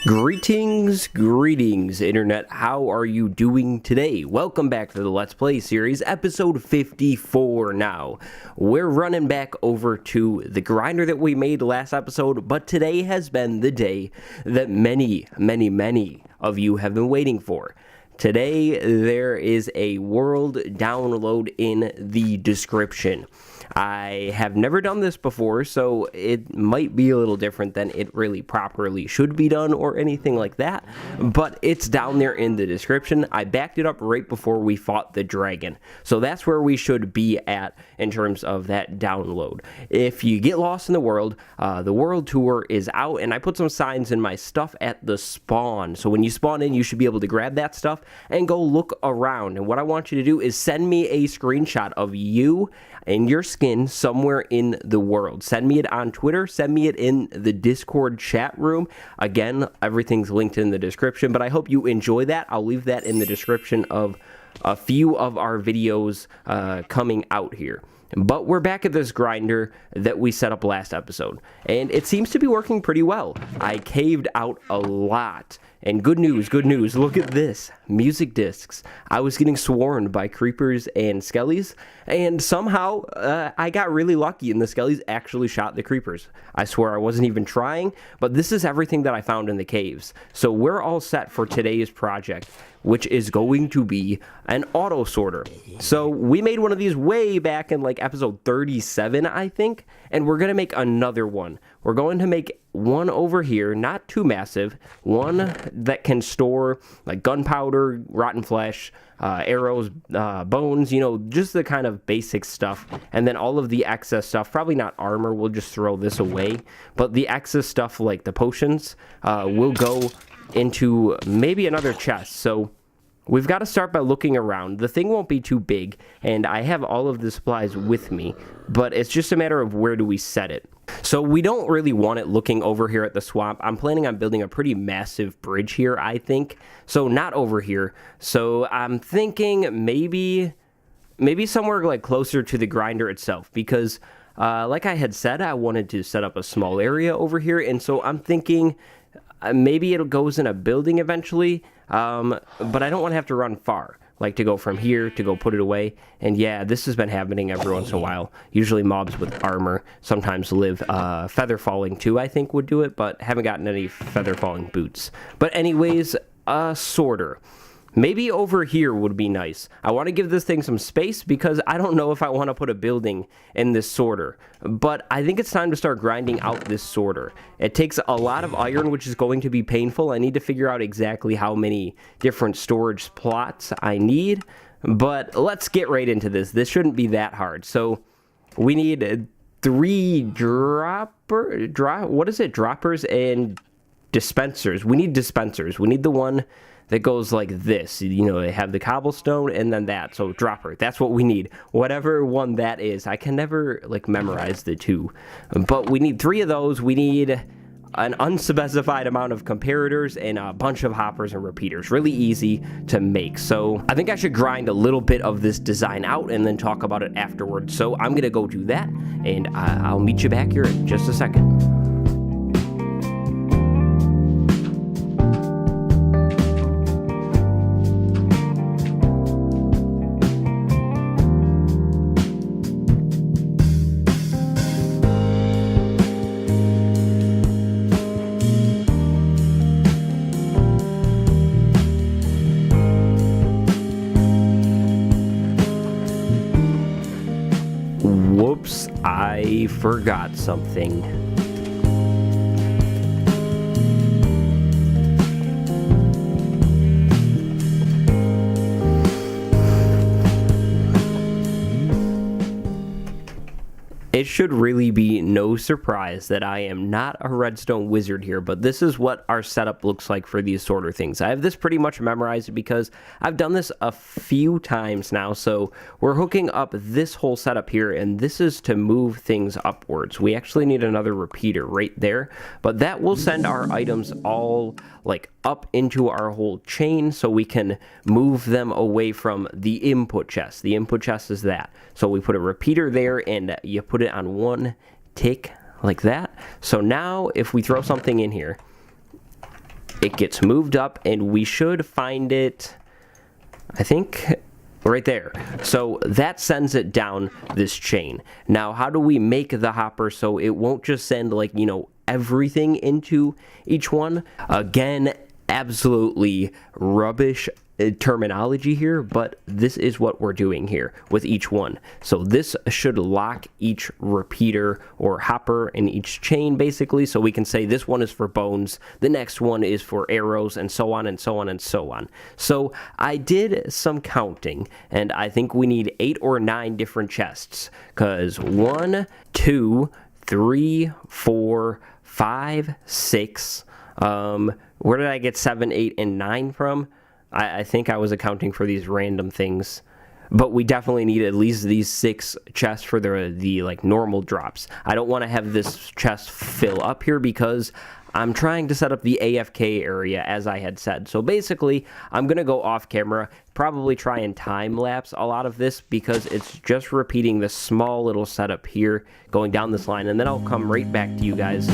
Greetings, Internet. How are you doing today? Welcome back to the Let's Play series, episode 54 now. We're running back over to the grinder that we made last episode, but today has been the day that many of you have been waiting for. Today, there is a world download in the description. I have never done this before, so it might be a little different than it really properly should be done or anything like that, but it's down there in the description. I backed it up right before we fought the dragon, so that's where we should be at in terms of that download. If you get lost in the world tour is out, and I put some signs in my stuff at the spawn, so when you spawn in, you should be able to grab that stuff and go look around. And what I want you to do is send me a screenshot of you and your skin somewhere in the world. Send me it on Twitter, send me it in the Discord chat room. Again, everything's linked in the description, but I hope you enjoy that. I'll leave that in the description of a few of our videos coming out here. But we're back at this grinder that we set up last episode, and it seems to be working pretty well. I caved out a lot, and good news, look at this, music discs. I was getting swarmed by creepers and skellies, and somehow I got really lucky, and the skellies actually shot the creepers. I swear I wasn't even trying, but this is everything that I found in the caves. So we're all set for today's project, which is going to be an auto sorter. So we made one of these way back in like episode 37, I think, and we're gonna make another one. We're going to make one over here, not too massive, one that can store like gunpowder, rotten flesh, arrows, bones, you know, just the kind of basic stuff. And then all of the excess stuff, probably not armor, we'll just throw this away, but the excess stuff like the potions will go into maybe another chest. So we've got to start by looking around. The thing won't be too big, and I have all of the supplies with me, but it's just a matter of where do we set it. So we don't really want it looking over here at the swamp. I'm planning on building a pretty massive bridge here, I think. So not over here. So I'm thinking maybe somewhere like closer to the grinder itself, because like I had said, I wanted to set up a small area over here, and so I'm thinking maybe it goes in a building eventually, but I don't want to have to run far, like to go from here to go put it away. And yeah, this has been happening every once in a while. Usually mobs with armor sometimes live. Feather falling too, I think, would do it, but haven't gotten any feather falling boots. But anyways, a sorter. Maybe over here would be nice. I want to give this thing some space because I don't know if I want to put a building in this sorter. But I think it's time to start grinding out this sorter. It takes a lot of iron, which is going to be painful. I need to figure out exactly how many different storage slots I need. But let's get right into this. This shouldn't be that hard. So we need 3 droppers and dispensers. We need dispensers. We need the one that goes like this, you know, they have the cobblestone and then that, so dropper, that's what we need, whatever one that is. I can never like memorize the two, but we need 3 of those. We need an unspecified amount of comparators and a bunch of hoppers and repeaters. Really easy to make. So I think I should grind a little bit of this design out and then talk about it afterwards. So I'm gonna go do that, and I'll meet you back here in just a second. Whoops, I forgot something. It should really be no surprise that I am not a redstone wizard here, but this is what our setup looks like for these sorter things. I have this pretty much memorized because I've done this a few times now. So we're hooking up this whole setup here, and this is to move things upwards. We actually need another repeater right there, but that will send our items all like up into our whole chain so we can move them away from the input chest. The input chest is that. So we put a repeater there, and you put it on one tick like that. So now if we throw something in here, it gets moved up, and we should find it, I think, right there. So that sends it down this chain. Now, how do we make the hopper so it won't just send, like, you know, everything into each one? Again, absolutely rubbish terminology here, but this is what we're doing here with each one. So this should lock each repeater or hopper in each chain, basically, so we can say this one is for bones, the next one is for arrows, and so on and so on and so on. So I did some counting, and I think we need 8 or 9 different chests, because 1, 2, 3, 4, 5, 6, where did I get 7, 8, and 9 from? I think I was accounting for these random things, but we definitely need at least these 6 chests for the like normal drops. I don't want to have this chest fill up here because I'm trying to set up the AFK area, as I had said. So basically, I'm going to go off camera, probably try and time lapse a lot of this because it's just repeating this small little setup here, going down this line, and then I'll come right back to you guys.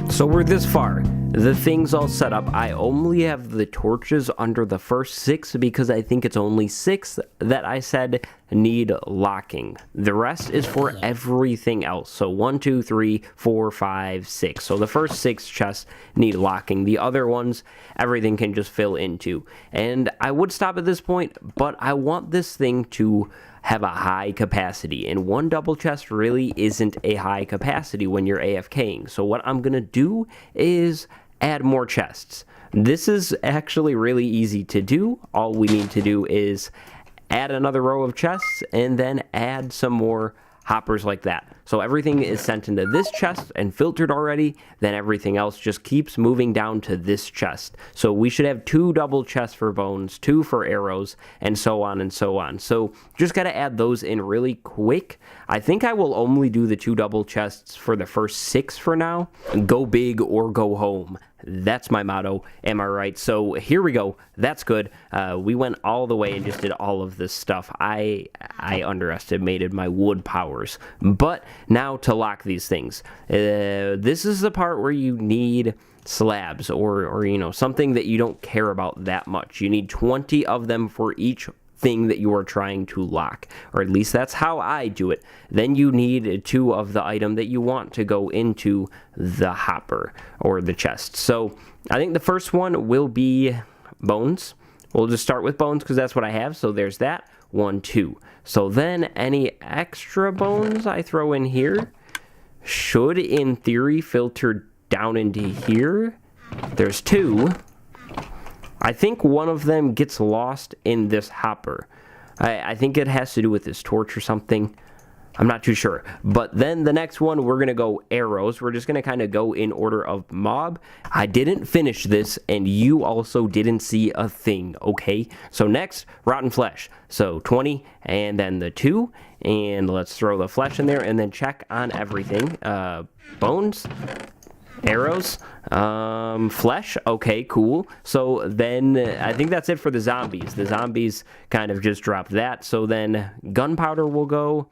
So we're this far. The thing's all set up. I only have the torches under the first 6 because I think it's only 6 that I said need locking. The rest is for everything else. So 1, 2, 3, 4, 5, 6. So the first 6 chests need locking. The other ones, everything can just fill into. And I would stop at this point, but I want this thing to have a high capacity, and 1 double chest really isn't a high capacity when you're AFKing. So what I'm gonna do is add more chests. This is actually really easy to do. All we need to do is add another row of chests and then add some more hoppers like that. So everything is sent into this chest and filtered already, then everything else just keeps moving down to this chest. So we should have 2 double chests for bones, 2 for arrows, and so on and so on. So just gotta add those in really quick. I think I will only do the 2 double chests for the first 6 for now. Go big or go home. That's my motto, am I right? So here we go. That's good. We went all the way and just did all of this stuff. I underestimated my wood powers. But now to lock these things. This is the part where you need slabs or you know, something that you don't care about that much. You need 20 of them for each thing that you are trying to lock, or at least that's how I do it. Then you need 2 of the item that you want to go into the hopper or the chest. So I think the first one will be bones. We'll just start with bones because that's what I have. So there's that. 1, 2. So then any extra bones I throw in here should in theory filter down into here. There's 2. I think one of them gets lost in this hopper. I think it has to do with this torch or something. I'm not too sure. But then the next one, we're going to go arrows. We're just going to kind of go in order of mob. I didn't finish this, and you also didn't see a thing, okay? So next, rotten flesh. So 20, and then the 2, and let's throw the flesh in there, and then check on everything. Bones. Arrows, flesh, okay, cool. So then I think that's it for the zombies. The zombies kind of just dropped that. So then gunpowder will go,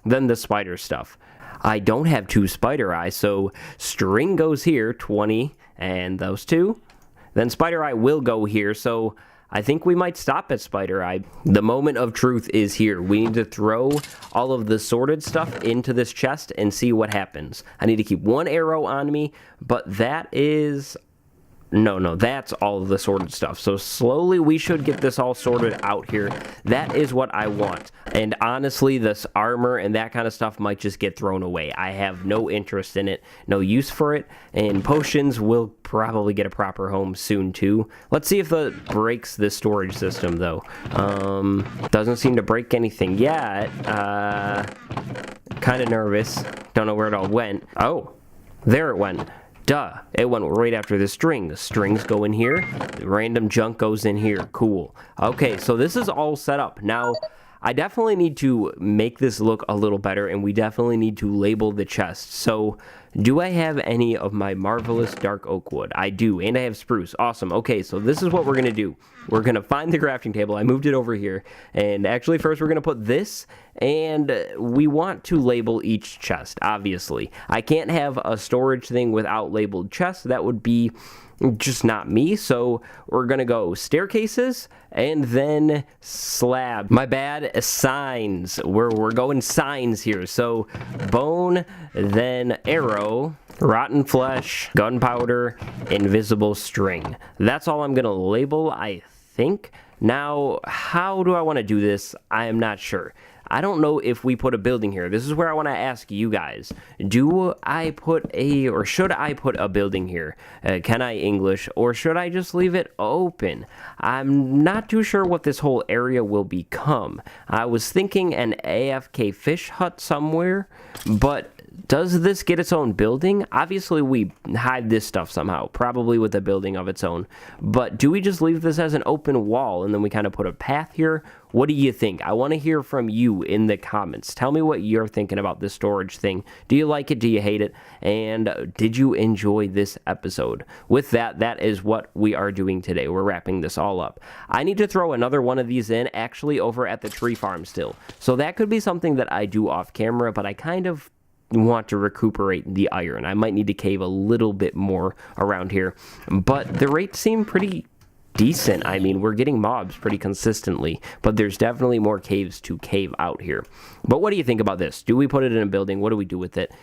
then the spider stuff. I don't have 2 spider eyes, so string goes here, 20, and those 2. Then spider eye will go here, so I think we might stop at spider eye. The moment of truth is here. We need to throw all of the sorted stuff into this chest and see what happens. I need to keep 1 arrow on me, but that is... No, that's all of the sorted stuff. So slowly we should get this all sorted out here. That is what I want. And honestly, this armor and that kind of stuff might just get thrown away. I have no interest in it, no use for it. And potions will probably get a proper home soon too. Let's see if it breaks this storage system though. Doesn't seem to break anything yet. Kind of nervous. Don't know where it all went. Oh, there it went. Duh, it went right after the string. The strings go in here, the random junk goes in here. Cool. Okay, so this is all set up. Now, I definitely need to make this look a little better, and we definitely need to label the chest. So, do I have any of my marvelous dark oak wood? I do, and I have spruce. Awesome. Okay, so this is what we're going to do. We're going to find the crafting table. I moved it over here, and actually first we're going to put this, and we want to label each chest, obviously. I can't have a storage thing without labeled chests. That would be just not me, so we're gonna go staircases and then slab. My bad, signs. We're going signs here. So bone, then arrow, rotten flesh, gunpowder, invisible string. That's all I'm gonna label, I think. Now, how do I want to do this? I am not sure. I don't know if we put a building here. This is where I want to ask you guys. Do I put or should I put a building here? Can I English, or should I just leave it open? I'm not too sure what this whole area will become. I was thinking an AFK fish hut somewhere, but does this get its own building? Obviously, we hide this stuff somehow, probably with a building of its own. But do we just leave this as an open wall, and then we kind of put a path here? What do you think? I want to hear from you in the comments. Tell me what you're thinking about this storage thing. Do you like it? Do you hate it? And did you enjoy this episode? With that, that is what we are doing today. We're wrapping this all up. I need to throw another one of these in, actually over at the tree farm still. So that could be something that I do off camera, but I kind of want to recuperate the iron. I might need to cave a little bit more around here, but the rates seem pretty decent. I mean, we're getting mobs pretty consistently, but there's definitely more caves to cave out here. But what do you think about this? Do we put it in a building? What do we do with it?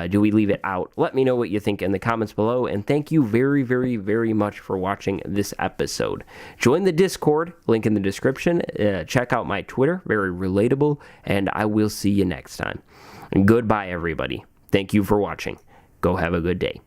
Do we leave it out? Let me know what you think in the comments below, and thank you very, very, very much for watching this episode. Join the Discord, link in the description. Check out my Twitter, very relatable, and I will see you next time. And goodbye, everybody. Thank you for watching. Go have a good day.